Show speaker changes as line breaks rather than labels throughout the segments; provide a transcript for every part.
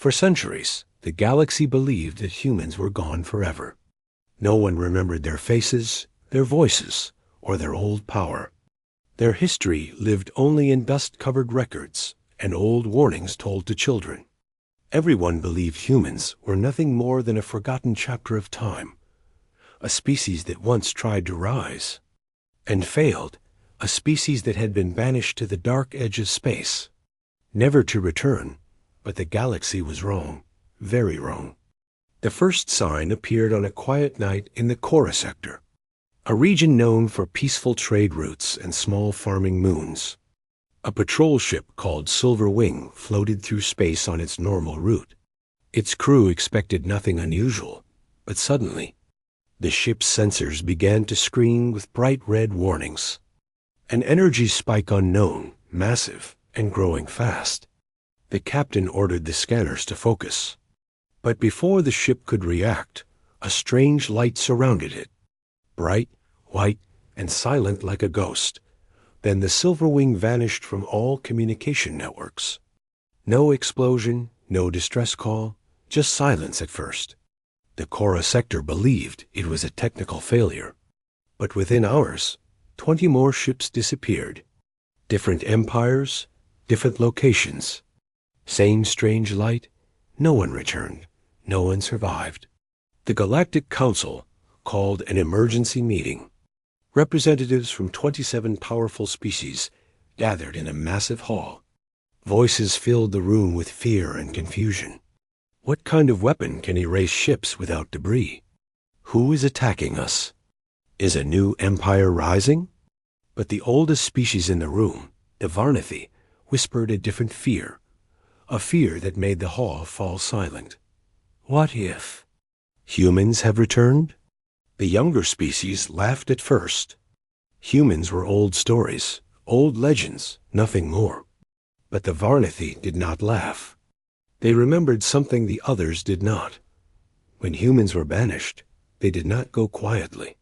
For centuries, the galaxy believed that humans were gone forever. No one remembered their faces, their voices, or their old power. Their history lived only in dust-covered records and old warnings told to children. Everyone believed humans were nothing more than a forgotten chapter of time, a species that once tried to rise and failed, a species that had been banished to the dark edge of space, never to return. But the galaxy was wrong, very wrong. The first sign appeared on a quiet night in the Cora sector, a region known for peaceful trade routes and small farming moons. A patrol ship called Silver Wing floated through space on its normal route. Its crew expected nothing unusual, but suddenly, the ship's sensors began to screen with bright red warnings. An energy spike unknown, massive, and growing fast. The captain ordered the scanners to focus. But before the ship could react, a strange light surrounded it. Bright, white, and silent like a ghost. Then the Silver Wing vanished from all communication networks. No explosion, no distress call, just silence at first. The Cora sector believed it was a technical failure. But within hours, 20 more ships disappeared. Different empires, different locations. Same strange light, no one returned, no one survived. The Galactic Council called an emergency meeting. Representatives from 27 powerful species gathered in a massive hall. Voices filled the room with fear and confusion. What kind of weapon can erase ships without debris? Who is attacking us? Is a new empire rising? But the oldest species in the room, the Varnathi, whispered a different fear. A fear that made the hall fall silent. What if humans have returned? The younger species laughed at first. Humans were old stories, old legends, nothing more. But the Varnathi did not laugh. They remembered something the others did not. When humans were banished, they did not go quietly.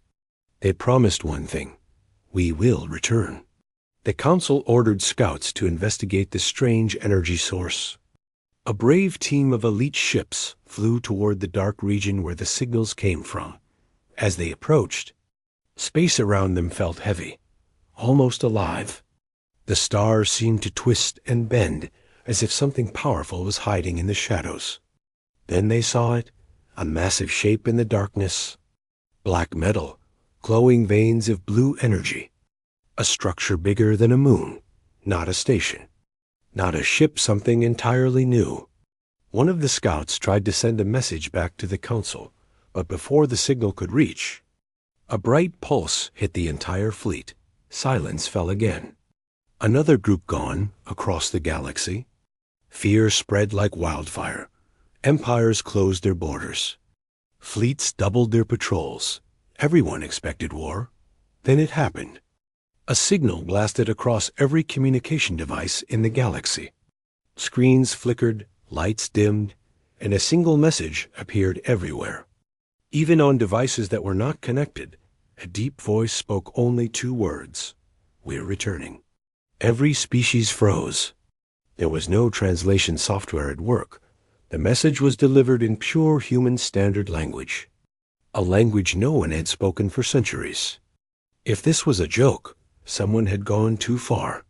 They promised one thing: we will return. The council ordered scouts to investigate the strange energy source. A brave team of elite ships flew toward the dark region where the signals came from. As they approached, space around them felt heavy, almost alive. The stars seemed to twist and bend as if something powerful was hiding in the shadows. Then they saw it, a massive shape in the darkness. Black metal, glowing veins of blue energy. A structure bigger than a moon, not a station. Not a ship, something entirely new. One of the scouts tried to send a message back to the council, but before the signal could reach, a bright pulse hit the entire fleet. Silence fell again. Another group gone across the galaxy. Fear spread like wildfire. Empires closed their borders. Fleets doubled their patrols. Everyone expected war. Then it happened. A signal blasted across every communication device in the galaxy. Screens flickered, lights dimmed, and a single message appeared everywhere. Even on devices that were not connected, a deep voice spoke only 2 words: "We're returning." Every species froze. There was no translation software at work. The message was delivered in pure human standard language, a language no one had spoken for centuries. If this was a joke, someone had gone too far.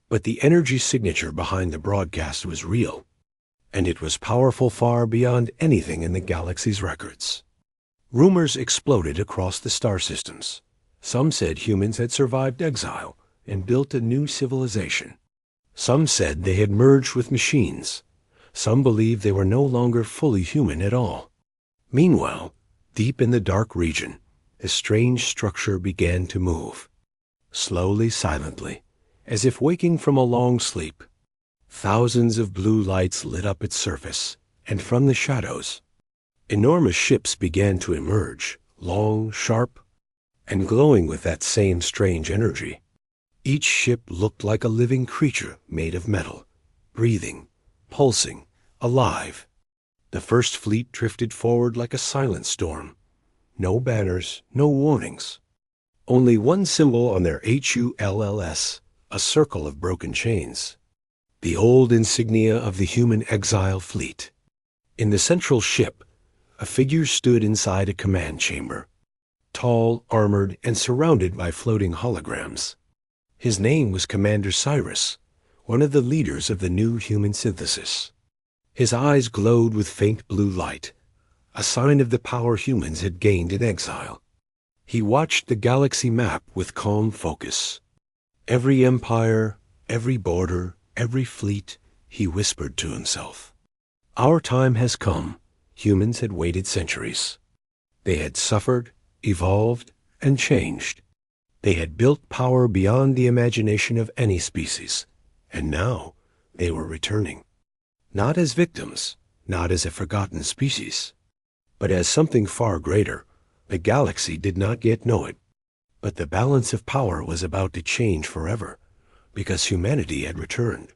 But the energy signature behind the broadcast was real, and it was powerful far beyond anything in the galaxy's records. Rumors exploded across the star systems. Some said humans had survived exile and built a new civilization. Some said they had merged with machines. Some believed they were no longer fully human at all. Meanwhile, deep in the dark region, a strange structure began to move. Slowly, silently, as if waking from a long sleep. Thousands of blue lights lit up its surface, and from the shadows, enormous ships began to emerge, long, sharp, and glowing with that same strange energy. Each ship looked like a living creature made of metal, breathing, pulsing, alive. The first fleet drifted forward like a silent storm. No banners, no warnings. Only one symbol on their HULLS, a circle of broken chains. The old insignia of the human exile fleet. In the central ship, a figure stood inside a command chamber, tall, armored, and surrounded by floating holograms. His name was Commander Cyrus, one of the leaders of the new human synthesis. His eyes glowed with faint blue light, a sign of the power humans had gained in exile. He watched the galaxy map with calm focus. Every empire, every border, every fleet, he whispered to himself. Our time has come. Humans had waited centuries. They had suffered, evolved, and changed. They had built power beyond the imagination of any species, and now they were returning. Not as victims, not as a forgotten species, but as something far greater. The galaxy did not yet know it, but the balance of power was about to change forever, because humanity had returned.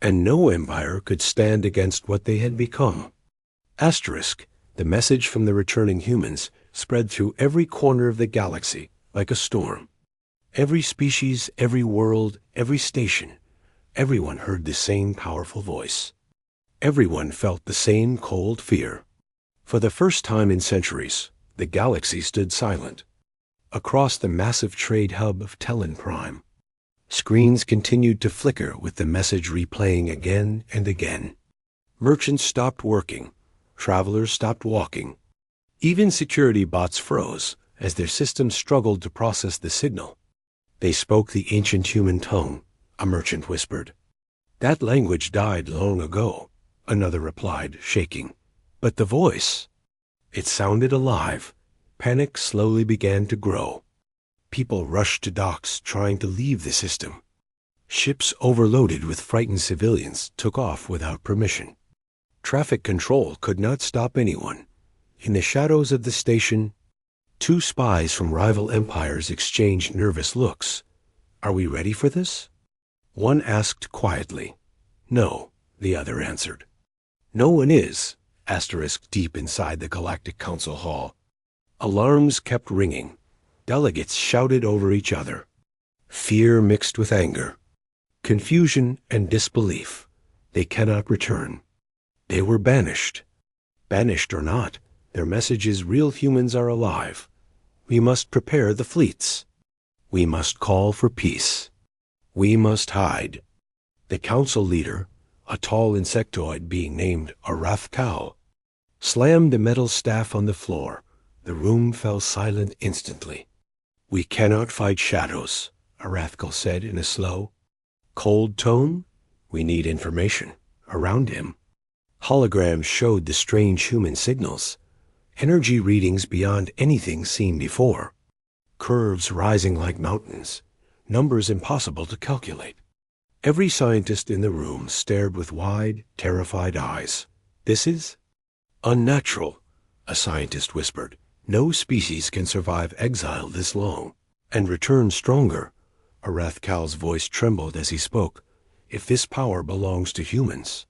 And no empire could stand against what they had become. Asterisk, the message from the returning humans spread through every corner of the galaxy like a storm. Every species, every world, every station, everyone heard the same powerful voice. Everyone felt the same cold fear. For the first time in centuries, the galaxy stood silent. Across the massive trade hub of Tellan Prime, screens continued to flicker with the message replaying again and again. Merchants stopped working. Travelers stopped walking. Even security bots froze as their systems struggled to process the signal. They spoke the ancient human tongue, a merchant whispered. That language died long ago, another replied, shaking. But the voice, it sounded alive. Panic slowly began to grow. People rushed to docks trying to leave the system. Ships overloaded with frightened civilians took off without permission. Traffic control could not stop anyone. In the shadows of the station, two spies from rival empires exchanged nervous looks. Are we ready for this? One asked quietly. No, the other answered. No one is, asterisk deep inside the Galactic Council Hall. Alarms kept ringing. Delegates shouted over each other. Fear mixed with anger. Confusion and disbelief. They cannot return. They were banished. Banished or not, their message is real humans are alive. We must prepare the fleets. We must call for peace. We must hide. The council leader, a tall insectoid being named Arathkal, slammed the metal staff on the floor. The room fell silent instantly. We cannot fight shadows, Arathkal said in a slow, cold tone. We need information. Around him, holograms showed the strange human signals, energy readings beyond anything seen before, curves rising like mountains, numbers impossible to calculate. Every scientist in the room stared with wide, terrified eyes. This is unnatural, a scientist whispered. No species can survive exile this long and return stronger. Arathkal's voice trembled as he spoke. If this power belongs to humans,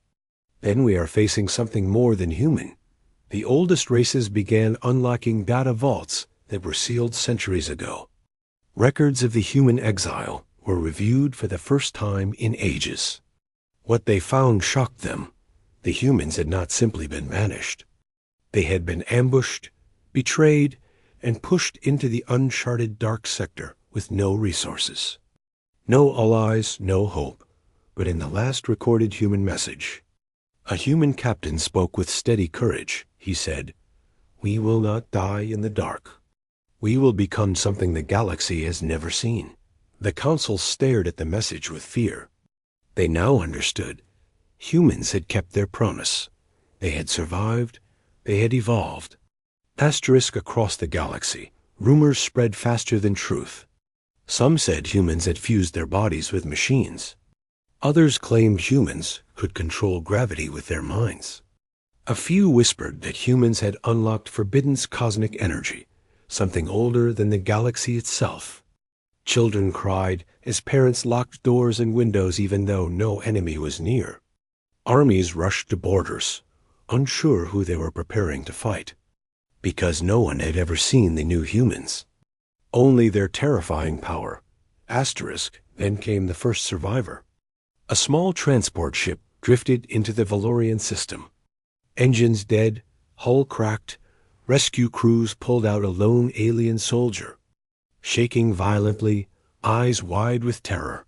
then we are facing something more than human. The oldest races began unlocking data vaults that were sealed centuries ago. Records of the human exile were reviewed for the first time in ages. What they found shocked them. The humans had not simply been banished. They had been ambushed, betrayed, and pushed into the uncharted dark sector with no resources. No allies, no hope. But in the last recorded human message, a human captain spoke with steady courage. He said, "We will not die in the dark. We will become something the galaxy has never seen." The council stared at the message with fear. They now understood. Humans had kept their promise. They had survived. They had evolved. Asterisk across the galaxy, rumors spread faster than truth. Some said humans had fused their bodies with machines. Others claimed humans could control gravity with their minds. A few whispered that humans had unlocked forbidden cosmic energy, something older than the galaxy itself. Children cried as parents locked doors and windows even though no enemy was near. Armies rushed to borders, unsure who they were preparing to fight, because no one had ever seen the new humans. Only their terrifying power. Asterisk, then came the first survivor. A small transport ship drifted into the Valorian system. Engines dead, hull cracked, rescue crews pulled out a lone alien soldier. Shaking violently, eyes wide with terror,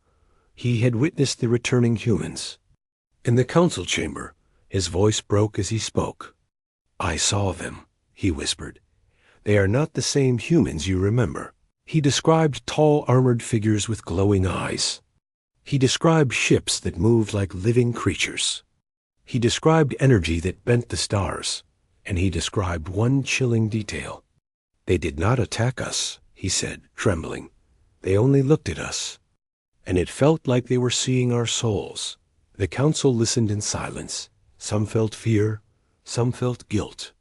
he had witnessed the returning humans. In the council chamber, his voice broke as he spoke. "I saw them," he whispered. "They are not the same humans you remember." He described tall armored figures with glowing eyes. He described ships that moved like living creatures. He described energy that bent the stars, and he described one chilling detail. "They did not attack us," he said, trembling. "They only looked at us." And it felt like they were seeing our souls. The council listened in silence. Some felt fear, some felt guilt.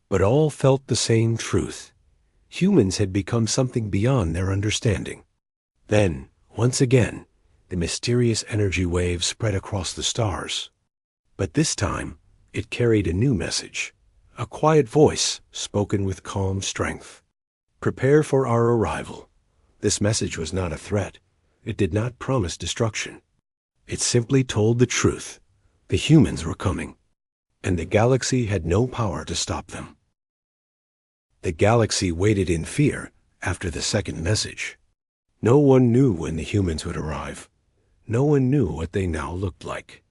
But all felt the same truth. Humans had become something beyond their understanding. Then, once again, the mysterious energy wave spread across the stars. But this time, it carried a new message. A quiet voice, spoken with calm strength. "Prepare for our arrival." This message was not a threat. It did not promise destruction. It simply told the truth. The humans were coming, and the galaxy had no power to stop them. The galaxy waited in fear after the second message. No one knew when the humans would arrive. No one knew what they now looked like.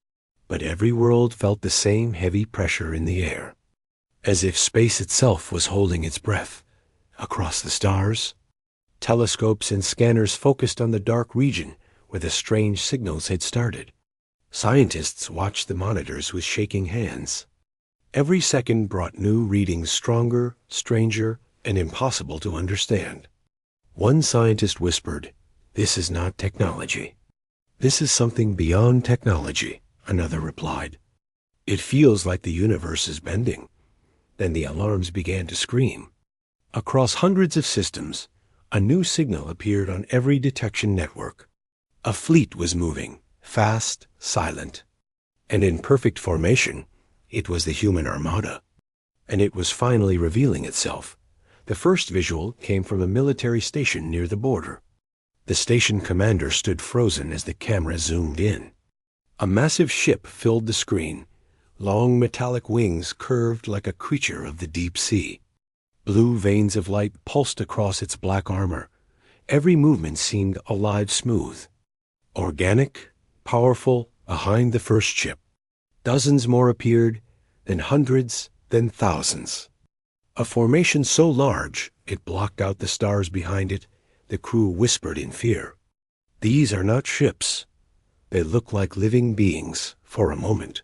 But every world felt the same heavy pressure in the air, as if space itself was holding its breath. Across the stars, telescopes and scanners focused on the dark region where the strange signals had started. Scientists watched the monitors with shaking hands. Every second brought new readings stronger, stranger, and impossible to understand. One scientist whispered, "This is not technology." "This is something beyond technology," another replied. "It feels like the universe is bending." Then the alarms began to scream. Across hundreds of systems, a new signal appeared on every detection network. A fleet was moving, fast, silent. And in perfect formation, it was the human armada. And it was finally revealing itself. The first visual came from a military station near the border. The station commander stood frozen as the camera zoomed in. A massive ship filled the screen. Long metallic wings curved like a creature of the deep sea. Blue veins of light pulsed across its black armor. Every movement seemed alive smooth. Organic, powerful, behind the first ship. Dozens more appeared, then hundreds, then thousands. A formation so large it blocked out the stars behind it. The crew whispered in fear. "These are not ships. They look like living beings," for a moment.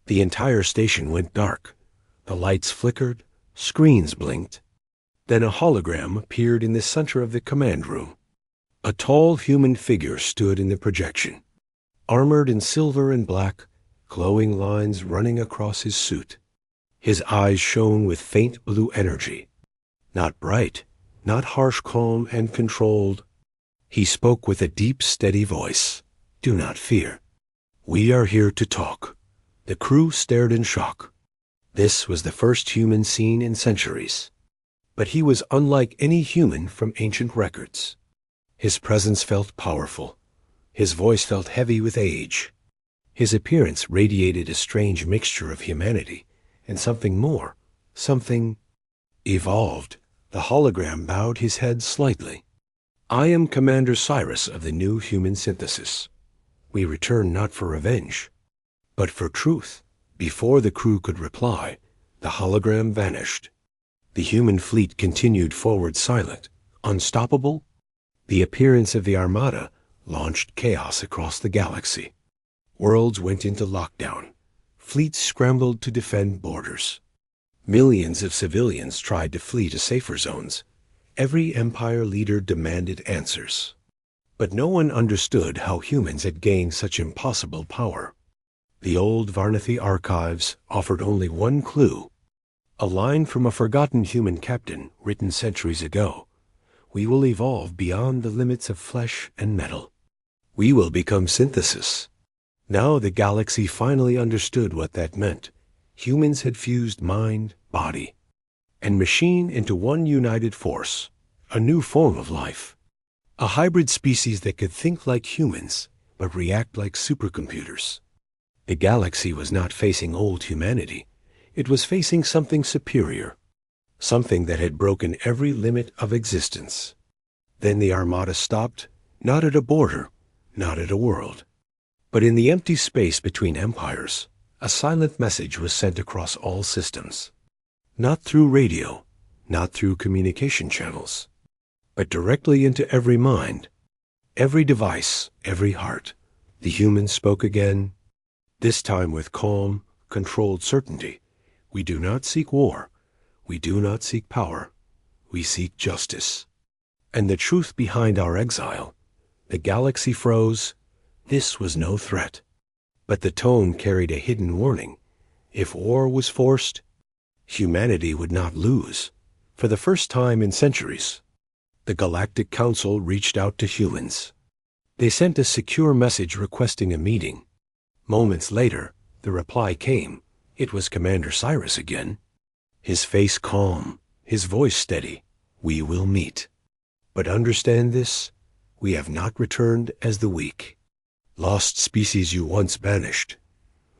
The entire station went dark. The lights flickered, screens blinked. Then a hologram appeared in the center of the command room. A tall human figure stood in the projection, armored in silver and black, glowing lines running across his suit. His eyes shone with faint blue energy. Not bright, not harsh, calm, and controlled. He spoke with a deep, steady voice. "Do not fear. We are here to talk." The crew stared in shock. This was the first human seen in centuries. But he was unlike any human from ancient records. His presence felt powerful. His voice felt heavy with age. His appearance radiated a strange mixture of humanity and something more, something evolved. The hologram bowed his head slightly. "I am Commander Cyrus of the new human synthesis. We return not for revenge, but for truth." Before the crew could reply, the hologram vanished. The human fleet continued forward silent, unstoppable. The appearance of the armada launched chaos across the galaxy. Worlds went into lockdown. Fleets scrambled to defend borders. Millions of civilians tried to flee to safer zones. Every empire leader demanded answers. But no one understood how humans had gained such impossible power. The old Varnathi archives offered only one clue. A line from a forgotten human captain written centuries ago. "We will evolve beyond the limits of flesh and metal. We will become synthesis." Now the galaxy finally understood what that meant. Humans had fused mind, body, and machine into one united force, a new form of life. A hybrid species that could think like humans, but react like supercomputers. The galaxy was not facing old humanity. It was facing something superior, something that had broken every limit of existence. Then the armada stopped, not at a border, not at a world, but in the empty space between empires. A silent message was sent across all systems. Not through radio, not through communication channels, but directly into every mind, every device, every heart. The humans spoke again, this time with calm, controlled certainty. We do not seek war. We do not seek power. We seek justice. And the truth behind our exile. The galaxy froze. This was no threat. But the tone carried a hidden warning. If war was forced, humanity would not lose. For the first time in centuries, the Galactic Council reached out to humans. They sent a secure message requesting a meeting. Moments later, the reply came. It was Commander Cyrus again. His face calm, his voice steady. We will meet. But understand this, we have not returned as the weak. Lost species you once banished.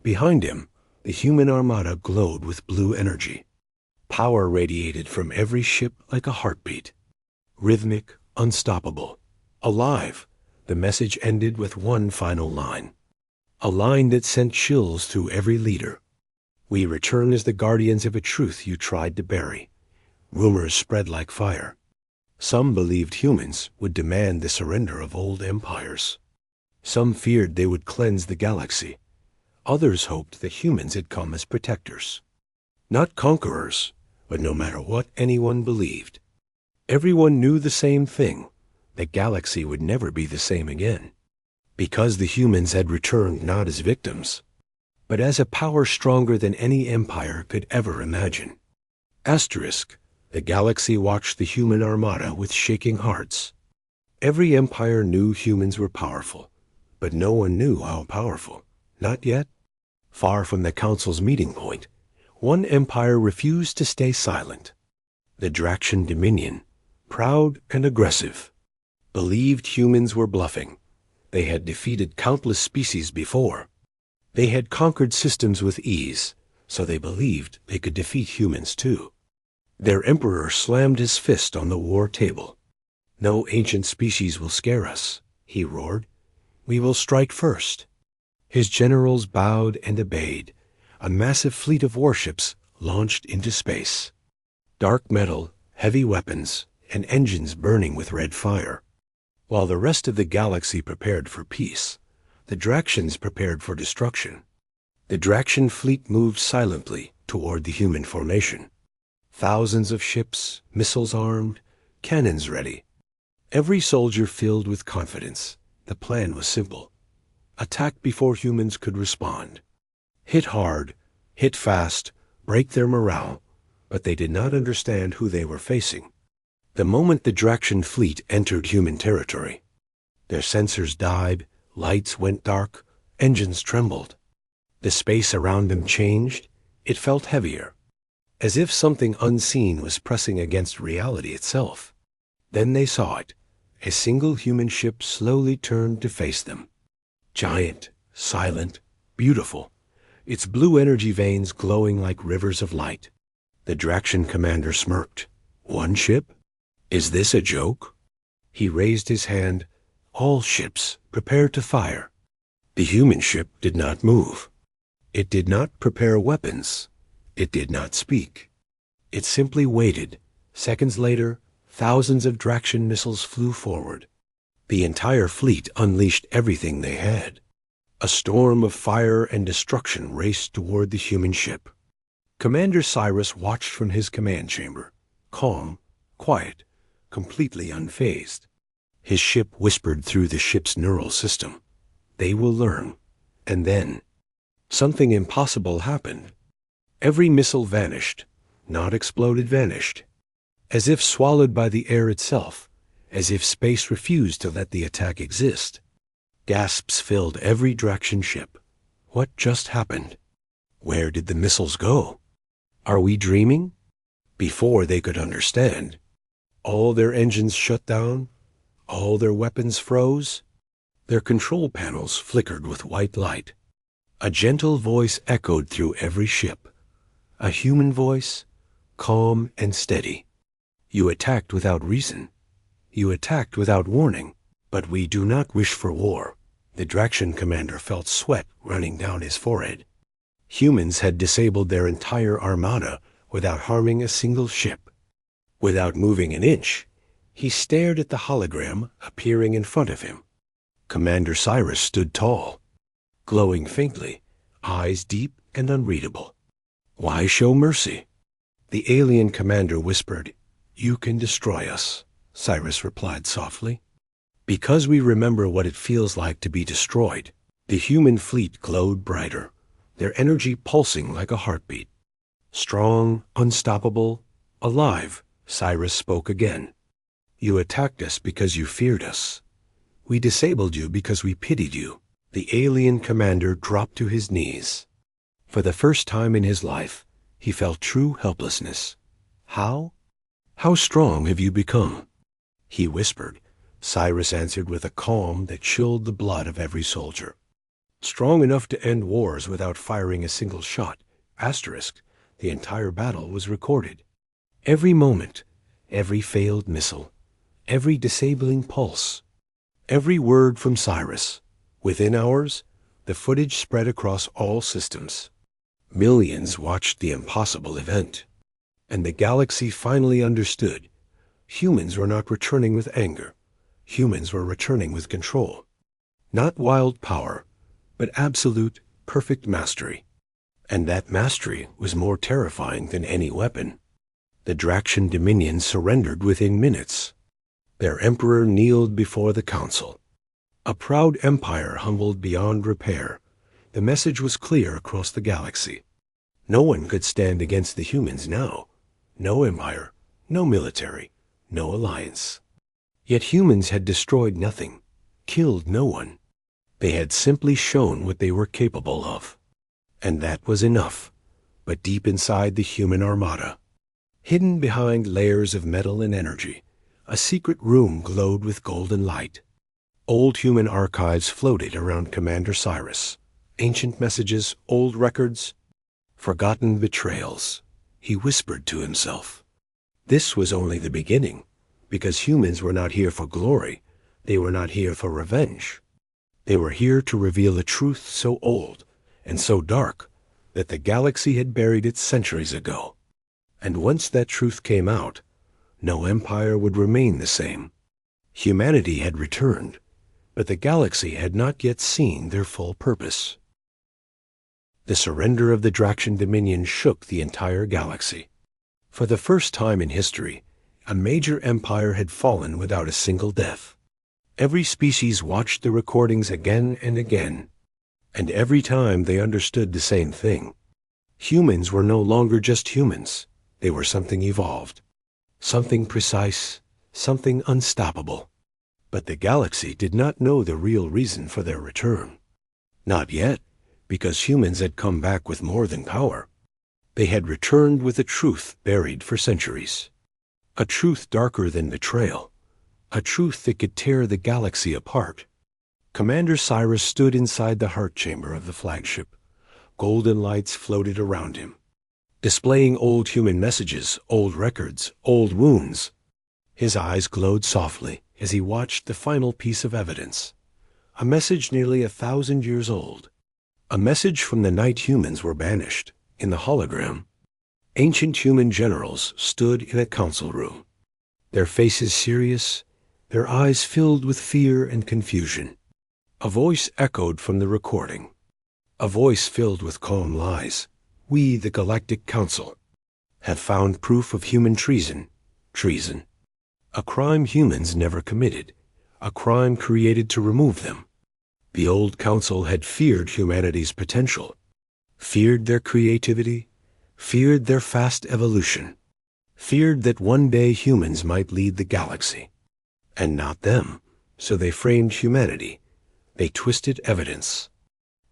Behind him, the human armada glowed with blue energy. Power radiated from every ship like a heartbeat. Rhythmic, unstoppable, alive. The message ended with one final line. A line that sent chills through every leader. We return as the guardians of a truth you tried to bury. Rumors spread like fire. Some believed humans would demand the surrender of old empires. Some feared they would cleanse the galaxy. Others hoped that humans had come as protectors. Not conquerors, but no matter what anyone believed. Everyone knew the same thing. The galaxy would never be the same again. Because the humans had returned not as victims, but as a power stronger than any empire could ever imagine. Asterisk, the galaxy watched the human armada with shaking hearts. Every empire knew humans were powerful, but no one knew how powerful. Not yet. Far from the Council's meeting point, one empire refused to stay silent. The Draxian Dominion, proud and aggressive, believed humans were bluffing. They had defeated countless species before. They had conquered systems with ease, so they believed they could defeat humans too. Their emperor slammed his fist on the war table. No ancient species will scare us, he roared. We will strike first. His generals bowed and obeyed. A massive fleet of warships launched into space. Dark metal, heavy weapons, and engines burning with red fire. While the rest of the galaxy prepared for peace, the Draxians prepared for destruction. The Draxian fleet moved silently toward the human formation. Thousands of ships, missiles armed, cannons ready. Every soldier filled with confidence. The plan was simple. Attack before humans could respond. Hit hard, hit fast, break their morale, but they did not understand who they were facing. The moment the Draxian fleet entered human territory, their sensors died, lights went dark, engines trembled. The space around them changed. It felt heavier, as if something unseen was pressing against reality itself. Then they saw it. A single human ship slowly turned to face them. Giant, silent, beautiful, its blue energy veins glowing like rivers of light. The Draxian commander smirked. One ship? Is this a joke? He raised his hand. All ships, prepare to fire. The human ship did not move. It did not prepare weapons. It did not speak. It simply waited. Seconds later, thousands of Draxian missiles flew forward. The entire fleet unleashed everything they had. A storm of fire and destruction raced toward the human ship. Commander Cyrus watched from his command chamber, calm, quiet, completely unfazed. His ship whispered through the ship's neural system. They will learn. And then, something impossible happened. Every missile vanished, not exploded, vanished. As if swallowed by the air itself, as if space refused to let the attack exist. Gasps filled every Draxian ship. What just happened? Where did the missiles go? Are we dreaming? Before they could understand, all their engines shut down, all their weapons froze, their control panels flickered with white light. A gentle voice echoed through every ship. A human voice, calm and steady. You attacked without reason. You attacked without warning. But we do not wish for war. The Draction commander felt sweat running down his forehead. Humans had disabled their entire armada without harming a single ship. Without moving an inch, he stared at the hologram appearing in front of him. Commander Cyrus stood tall, glowing faintly, eyes deep and unreadable. Why show mercy? The alien commander whispered, "You can destroy us," Cyrus replied softly. Because we remember what it feels like to be destroyed. The human fleet glowed brighter, their energy pulsing like a heartbeat. Strong, unstoppable, alive, Cyrus spoke again. You attacked us because you feared us. We disabled you because we pitied you. The alien commander dropped to his knees. For the first time in his life, he felt true helplessness. How? How strong have you become? He whispered. Cyrus answered with a calm that chilled the blood of every soldier. Strong enough to end wars without firing a single shot. Asterisk. The entire battle was recorded. Every moment, every failed missile, every disabling pulse, every word from Cyrus. Within hours, the footage spread across all systems. Millions watched the impossible event. And the galaxy finally understood. Humans were not returning with anger. Humans were returning with control. Not wild power, but absolute, perfect mastery. And that mastery was more terrifying than any weapon. The Draction Dominion surrendered within minutes. Their emperor kneeled before the council. A proud empire humbled beyond repair. The message was clear across the galaxy. No one could stand against the humans now. No empire, no military, no alliance. Yet humans had destroyed nothing, killed no one. They had simply shown what they were capable of. And that was enough. But deep inside the human armada, hidden behind layers of metal and energy, a secret room glowed with golden light. Old human archives floated around Commander Cyrus. Ancient messages, old records, forgotten betrayals. He whispered to himself. This was only the beginning. Because humans were not here for glory, they were not here for revenge. They were here to reveal a truth so old and so dark that the galaxy had buried it centuries ago. And once that truth came out, no empire would remain the same. Humanity had returned, but the galaxy had not yet seen their full purpose. The surrender of the Draction Dominion shook the entire galaxy. For the first time in history, a major empire had fallen without a single death. Every species watched the recordings again and again, and every time they understood the same thing. Humans were no longer just humans. They were something evolved, something precise, something unstoppable. But the galaxy did not know the real reason for their return. Not yet, because humans had come back with more than power. They had returned with a truth buried for centuries. A truth darker than betrayal. A truth that could tear the galaxy apart. Commander Cyrus stood inside the heart chamber of the flagship. Golden lights floated around him, displaying old human messages, old records, old wounds. His eyes glowed softly as he watched the final piece of evidence. A message nearly 1,000 years old. A message from the night humans were banished. In the hologram, ancient human generals stood in a council room, their faces serious, their eyes filled with fear and confusion. A voice echoed from the recording, a voice filled with calm lies. We, the Galactic Council, have found proof of human treason. Treason. A crime humans never committed, a crime created to remove them. The old council had feared humanity's potential, feared their creativity, feared their fast evolution, feared that one day humans might lead the galaxy, and not them. So they framed humanity. They twisted evidence.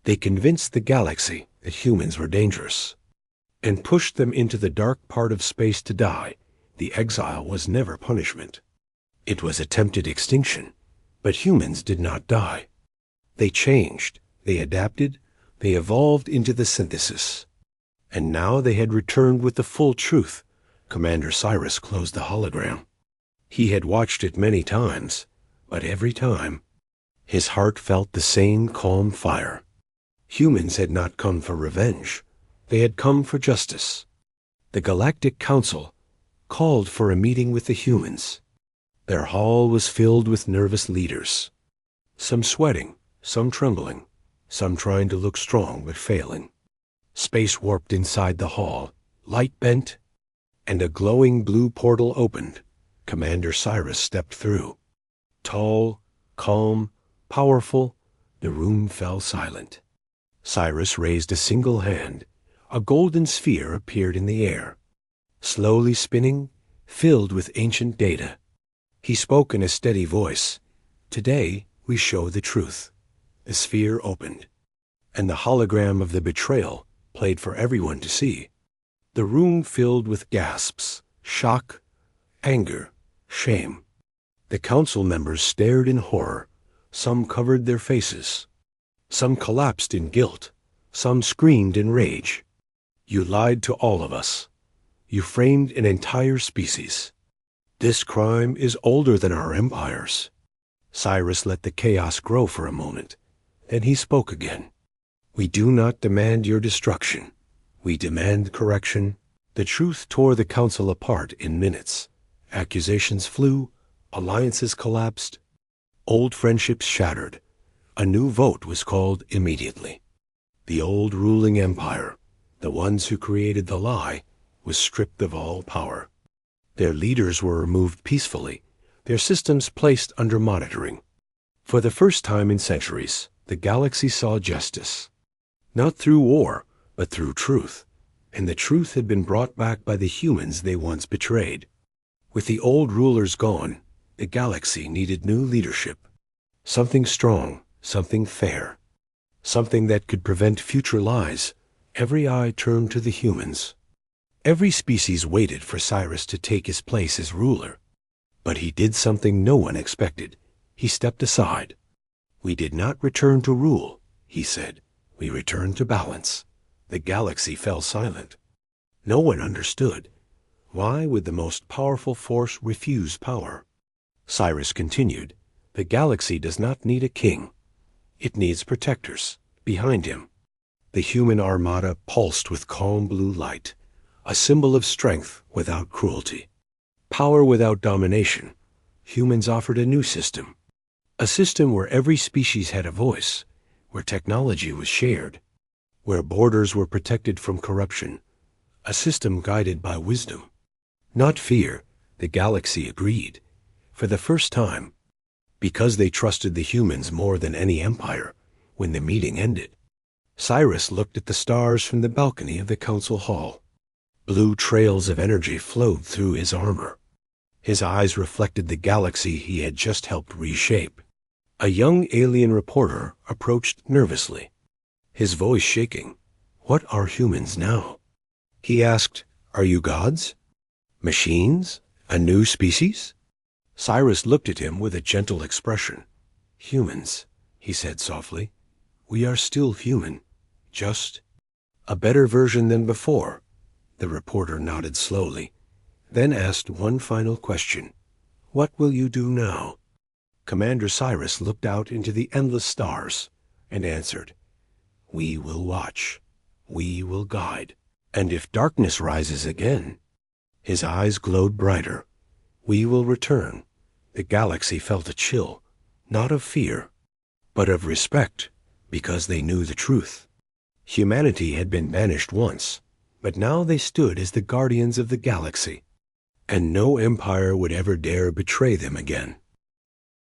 They convinced the galaxy that humans were dangerous, and pushed them into the dark part of space to die. The exile was never punishment. It was attempted extinction, but humans did not die. They changed, they adapted, they evolved into the synthesis. And now they had returned with the full truth. Commander Cyrus closed the hologram. He had watched it many times, but every time, his heart felt the same calm fire. Humans had not come for revenge. They had come for justice. The Galactic Council called for a meeting with the humans. Their hall was filled with nervous leaders, some sweating, some trembling, some trying to look strong but failing. Space warped inside the hall, light bent, and a glowing blue portal opened. Commander Cyrus stepped through. Tall, calm, powerful, the room fell silent. Cyrus raised a single hand. A golden sphere appeared in the air, slowly spinning, filled with ancient data. He spoke in a steady voice. Today we show the truth. The sphere opened, and the hologram of the betrayal played for everyone to see. The room filled with gasps, shock, anger, shame. The council members stared in horror. Some covered their faces. Some collapsed in guilt. Some screamed in rage. You lied to all of us. You framed an entire species. This crime is older than our empires. Cyrus let the chaos grow for a moment. Then he spoke again. We do not demand your destruction. We demand correction. The truth tore the council apart in minutes. Accusations flew. Alliances collapsed. Old friendships shattered. A new vote was called immediately. The old ruling empire, the ones who created the lie, was stripped of all power. Their leaders were removed peacefully, their systems placed under monitoring. For the first time in centuries, the galaxy saw justice. Not through war, but through truth. And the truth had been brought back by the humans they once betrayed. With the old rulers gone, the galaxy needed new leadership. Something strong, something fair. Something that could prevent future lies. Every eye turned to the humans. Every species waited for Cyrus to take his place as ruler. But he did something no one expected. He stepped aside. We did not return to rule, he said. We returned to balance. The galaxy fell silent. No one understood. Why would the most powerful force refuse power? Cyrus continued. The galaxy does not need a king. It needs protectors behind him. The human armada pulsed with calm blue light, a symbol of strength without cruelty, power without domination. Humans offered a new system, a system where every species had a voice, where technology was shared, where borders were protected from corruption, a system guided by wisdom. Not fear, the galaxy agreed. For the first time, because they trusted the humans more than any empire. When the meeting ended, Cyrus looked at the stars from the balcony of the council hall. Blue trails of energy flowed through his armor. His eyes reflected the galaxy he had just helped reshape. A young alien reporter approached nervously, his voice shaking. What are humans now? He asked, Are you gods? Machines? A new species? Cyrus looked at him with a gentle expression. Humans, he said softly. We are still human. Just a better version than before. The reporter nodded slowly, then asked one final question. What will you do now? Commander Cyrus looked out into the endless stars and answered, We will watch. We will guide. And if darkness rises again, his eyes glowed brighter. We will return. The galaxy felt a chill, not of fear, but of respect, because they knew the truth. Humanity had been banished once, but now they stood as the guardians of the galaxy, and no empire would ever dare betray them again.